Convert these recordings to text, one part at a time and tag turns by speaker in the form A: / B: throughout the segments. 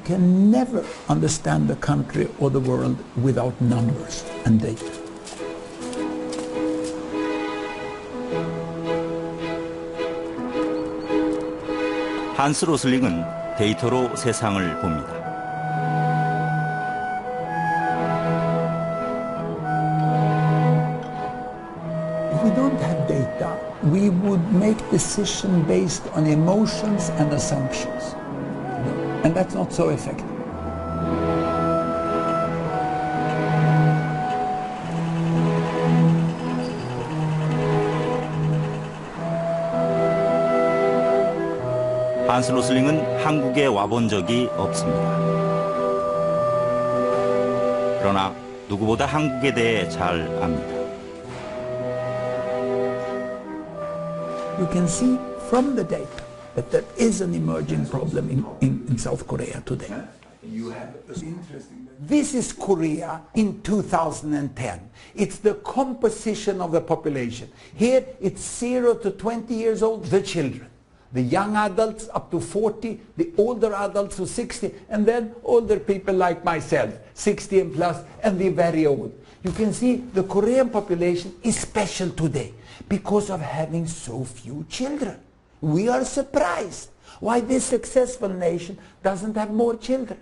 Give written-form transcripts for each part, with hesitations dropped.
A: can never understand the country or the world without numbers and data.
B: 한스 로슬링은 데이터로 세상을 봅니다.
A: If we don't have data, we would make decisions based on emotions and assumptions. And that's not so effective.
B: 한스 로슬링은 한국에 와본 적이 없습니다. 그러나 누구보다 한국에 대해 잘 압니다.
A: You can see from the data that there is an emerging problem in South Korea today. This is Korea in 2010. It's the composition of the population. Here it's 0 to 20 years old, the children. The young adults up to 40, the older adults to 60, and then older people like myself, 60 and plus, and the very old. You can see the Korean population is special today because of having so few children. We are surprised why this successful nation doesn't have more children.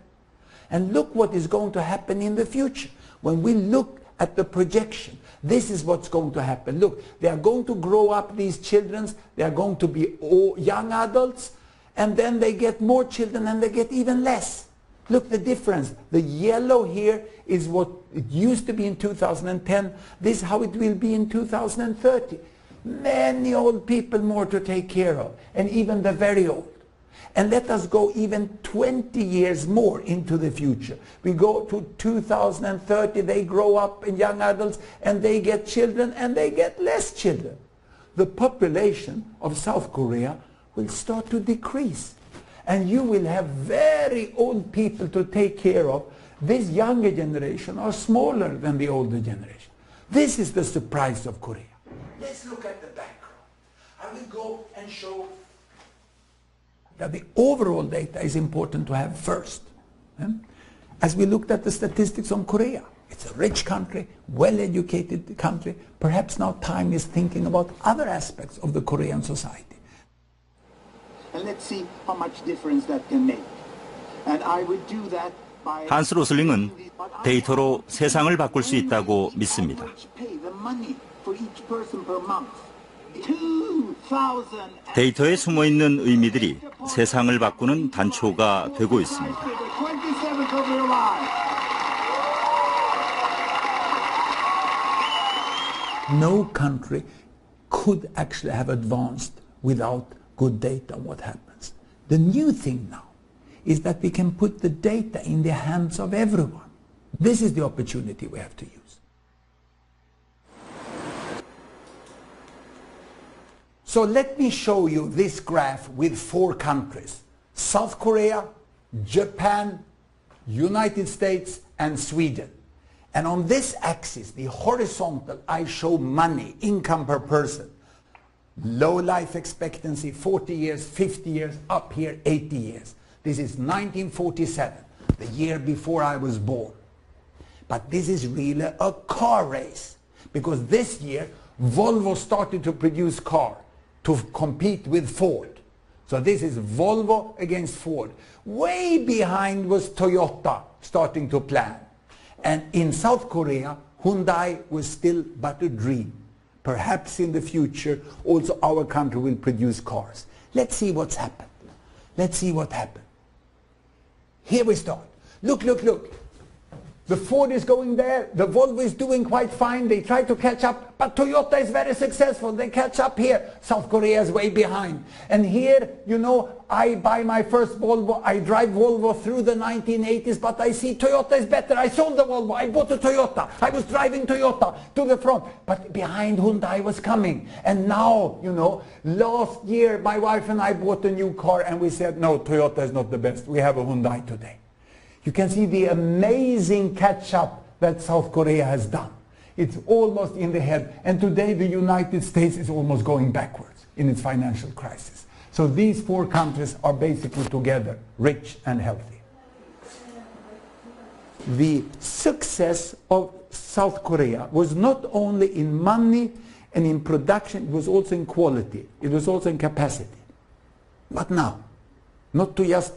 A: And look what is going to happen in the future. When we look at the projection, this is what's going to happen. Look, they are going to grow up, these children, they are going to be young adults, and then they get more children and they get even less. Look the difference. The yellow here is what it used to be in 2010. This is how it will be in 2030. Many old people more to take care of, and even the very old. And let us go even 20 years more into the future. We go to 2030, they grow up in young adults, and they get children, and they get less children. The population of South Korea will start to decrease. And you will have very old people to take care of. This younger generation are smaller than the older generation. This is the surprise of Korea. Let's look at the background. I will go and show that the overall data is important to have first. As we looked at the statistics on Korea, it's a rich country, well-educated country. Perhaps now time is thinking about other aspects of the Korean society.
C: And let's see how much difference that can make. And I would do that by
B: 한스 로슬링은 데이터로 세상을 바꿀 수 있다고 믿습니다. 데이터에 숨어있는 의미들이 세상을 바꾸는 단초가 되고 있습니다.
A: No country could actually have advanced without good data on what happens. The new thing now is that we can put the data in the hands of everyone. This is the opportunity we have to use. So let me show you this graph with 4 countries: South Korea, Japan, United States, and Sweden. And on this axis, the horizontal, I show money, income per person. Low life expectancy, 40 years, 50 years, up here 80 years. This is 1947, the year before I was born. But this is really a car race, because this year Volvo started to produce cars to compete with Ford. So this is Volvo against Ford. Way behind was Toyota starting to plan. And in South Korea, Hyundai was still but a dream. Perhaps in the future also our country will produce cars. Let's see what's happened. Let's see what happened. Here we start. Look, look, look. The Ford is going there, the Volvo is doing quite fine, they try to catch up, but Toyota is very successful, they catch up here. South Korea is way behind. And here, you know, I buy my first Volvo, I drive Volvo through the 1980s, but I see Toyota is better. I sold the Volvo, I bought a Toyota, I was driving Toyota to the front, but behind Hyundai was coming. And now, you know, last year my wife and I bought a new car and we said, no, Toyota is not the best, we have a Hyundai today. You can see the amazing catch-up that South Korea has done. It's almost in the head. And today the United States is almost going backwards in its financial crisis. So these 4 countries are basically together, rich and healthy. the success of South Korea was not only in money and in production, it was also in quality, it was also in capacity. But now, not to just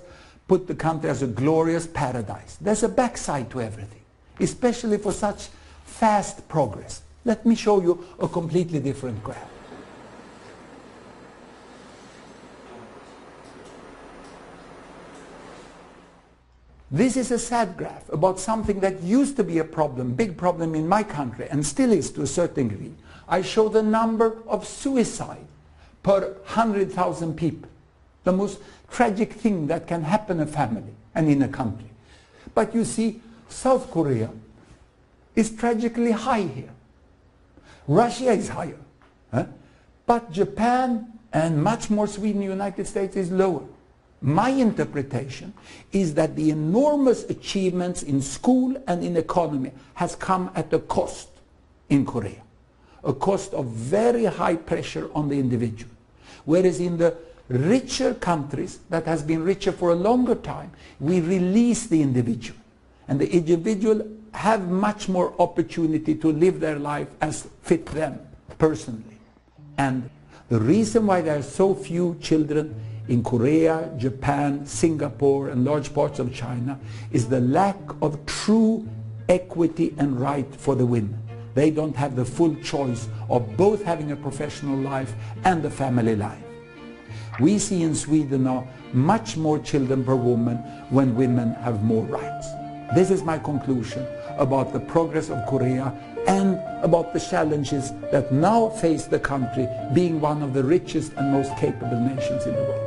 A: put the country as a glorious paradise, there's a backside to everything, especially for such fast progress. Let me show you a completely different graph. This is a sad graph about something that used to be a problem, big problem in my country, and still is to a certain degree. I show the number of suicide per 100,000 people. The most tragic thing that can happen in a family and in a country. But you see, South Korea is tragically high here. Russia is higher. But Japan and much more Sweden and the United States is lower. My interpretation is that the enormous achievements in school and in economy has come at a cost in Korea. A cost of very high pressure on the individual. Whereas in the richer countries that has been richer for a longer time, we release the individual. And the individual have much more opportunity to live their life as fit them personally. And the reason why there are so few children in Korea, Japan, Singapore, and large parts of China is the lack of true equity and right for the women. They don't have the full choice of both having a professional life and a family life. We see in Sweden now much more children per woman when women have more rights. This is my conclusion about the progress of Korea and about the challenges that now face the country being one of the richest and most capable nations in the world.